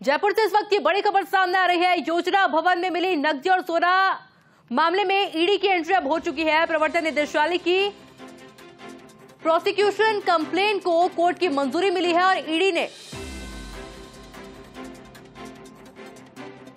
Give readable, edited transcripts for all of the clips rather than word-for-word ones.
जयपुर से इस वक्त की बड़ी खबर सामने आ रही है। योजना भवन में मिली नकदी और सोना मामले में ईडी की एंट्री अब हो चुकी है। प्रवर्तन निदेशालय की प्रोसिक्यूशन कंप्लेन को कोर्ट की मंजूरी मिली है और ईडी ने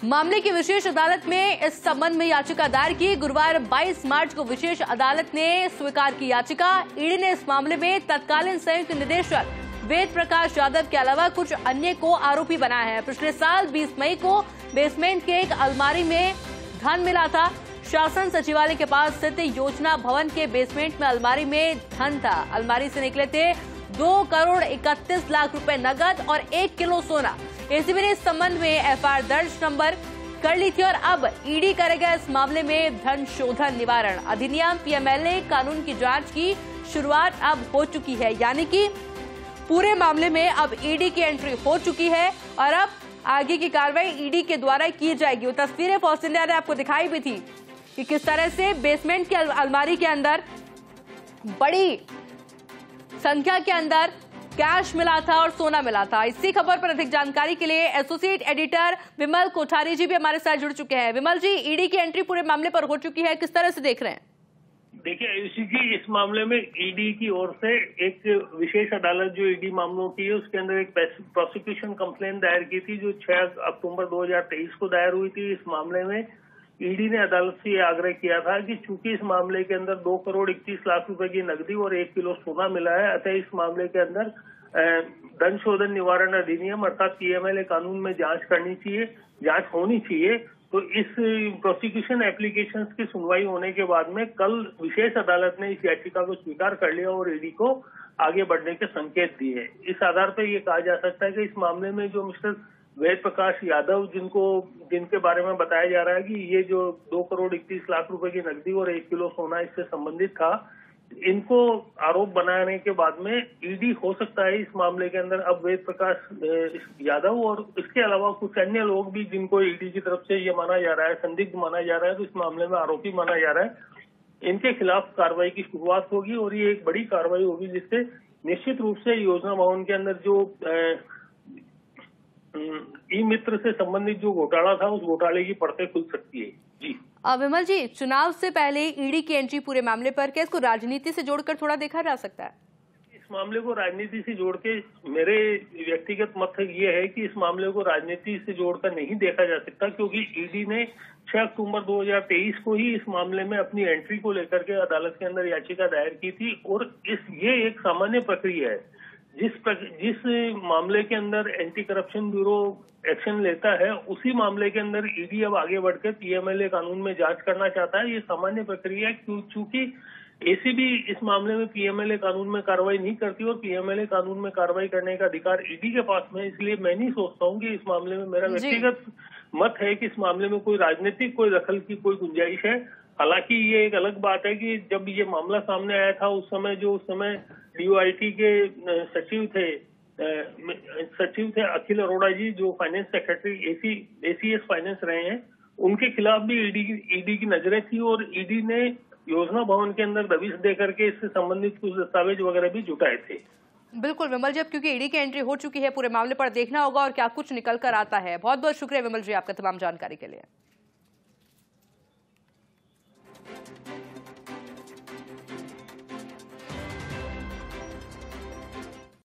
मामले की विशेष अदालत में इस संबंध में याचिका दायर की। गुरुवार 22 मार्च को विशेष अदालत ने स्वीकार की याचिका। ईडी ने इस मामले में तत्कालीन संयुक्त निदेशक वेद प्रकाश यादव के अलावा कुछ अन्य को आरोपी बनाया है। पिछले साल 20 मई को बेसमेंट के एक अलमारी में धन मिला था। शासन सचिवालय के पास स्थित योजना भवन के बेसमेंट में अलमारी में धन था। अलमारी से निकले थे 2 करोड़ 31 लाख रुपए नगद और 1 किलो सोना। एसीबी ने इस संबंध में एफआईआर दर्ज नंबर कर ली थी और अब ईडी करेगा इस मामले में धन शोधन निवारण अधिनियम पीएमएलए कानून की जांच की शुरुआत अब हो चुकी है। यानी कि पूरे मामले में अब ईडी की एंट्री हो चुकी है और अब आगे की कार्रवाई ईडी के द्वारा की जाएगी। वो तस्वीरें फॉक्स इंडिया ने आपको दिखाई भी थी कि किस तरह से बेसमेंट के अलमारी के अंदर बड़ी संख्या के अंदर कैश मिला था और सोना मिला था। इसी खबर पर अधिक जानकारी के लिए एसोसिएट एडिटर विमल कोठारी जी भी हमारे साथ जुड़ चुके हैं। विमल जी, ईडी की एंट्री पूरे मामले पर हो चुकी है, किस तरह से देख रहे हैं? देखिए आयुषी जी, इस मामले में ईडी की ओर से एक विशेष अदालत जो ईडी मामलों की है उसके अंदर एक प्रोसिक्यूशन कंप्लेन दायर की थी जो 6 अक्टूबर 2023 को दायर हुई थी। इस मामले में ईडी ने अदालत से यह आग्रह किया था कि चूंकि इस मामले के अंदर 2 करोड़ 31 लाख रुपए की नकदी और 1 किलो सोना मिला है, अतः इस मामले के अंदर धन शोधन निवारण अधिनियम अर्थात पीएमएलए कानून में जांच करनी चाहिए, जांच होनी चाहिए। तो इस प्रोसिक्यूशन एप्लीकेशंस की सुनवाई होने के बाद में कल विशेष अदालत ने इस याचिका को स्वीकार कर लिया और ईडी को आगे बढ़ने के संकेत दिए। इस आधार पर यह कहा जा सकता है कि इस मामले में जो मिस्टर वेद प्रकाश यादव जिनके बारे में बताया जा रहा है कि ये जो 2 करोड़ 31 लाख रुपए की नकदी और 1 किलो सोना इससे संबंधित था, इनको आरोप बनाने के बाद में ईडी हो सकता है इस मामले के अंदर अब वेद प्रकाश यादव और इसके अलावा कुछ अन्य लोग भी जिनको ईडी की तरफ से ये माना जा रहा है, संदिग्ध माना जा रहा है, तो इस मामले में आरोपी माना जा रहा है, इनके खिलाफ कार्रवाई की शुरुआत होगी और ये एक बड़ी कार्रवाई होगी जिससे निश्चित रूप से योजना भवन के अंदर जो ई मित्र से संबंधित जो घोटाला था उस घोटाले की परतें खुल सकती है। जी विमल जी, चुनाव से पहले ईडी की एंट्री पूरे मामले पर क्या इसको राजनीति से जोड़कर थोड़ा देखा जा सकता है? इस मामले को राजनीति से जोड़ के मेरे व्यक्तिगत मत ये है कि इस मामले को राजनीति से जोड़कर नहीं देखा जा सकता, क्योंकि ईडी ने 6 अक्टूबर 2023 को ही इस मामले में अपनी एंट्री को लेकर के अदालत के अंदर याचिका दायर की थी और ये एक सामान्य प्रक्रिया है। जिस मामले के अंदर एंटी करप्शन ब्यूरो एक्शन लेता है उसी मामले के अंदर ईडी अब आगे बढ़कर पीएमएलए कानून में जांच करना चाहता है। ये सामान्य प्रक्रिया है, चूंकि एसीबी इस मामले में पीएमएलए कानून में कार्रवाई नहीं करती और पीएमएलए कानून में कार्रवाई करने का अधिकार ईडी के पास में, इसलिए मैं नहीं सोचता हूँ कि इस मामले में, मेरा व्यक्तिगत मत है कि इस मामले में कोई राजनीतिक कोई दखल की कोई गुंजाइश है। हालांकि ये एक अलग बात है कि जब ये मामला सामने आया था उस समय डीओआईटी के सचिव थे अखिल अरोड़ा जी, जो फाइनेंस सेक्रेटरी एसीएस फाइनेंस रहे हैं, उनके खिलाफ भी ईडी की नजरें थी और ईडी ने योजना भवन के अंदर दबिश देकर के इससे संबंधित कुछ दस्तावेज वगैरह भी जुटाए थे। बिल्कुल विमल जी, अब क्योंकि ईडी की एंट्री हो चुकी है पूरे मामले पर देखना होगा और क्या कुछ निकल कर आता है। बहुत बहुत शुक्रिया विमल जी आपका तमाम जानकारी के लिए।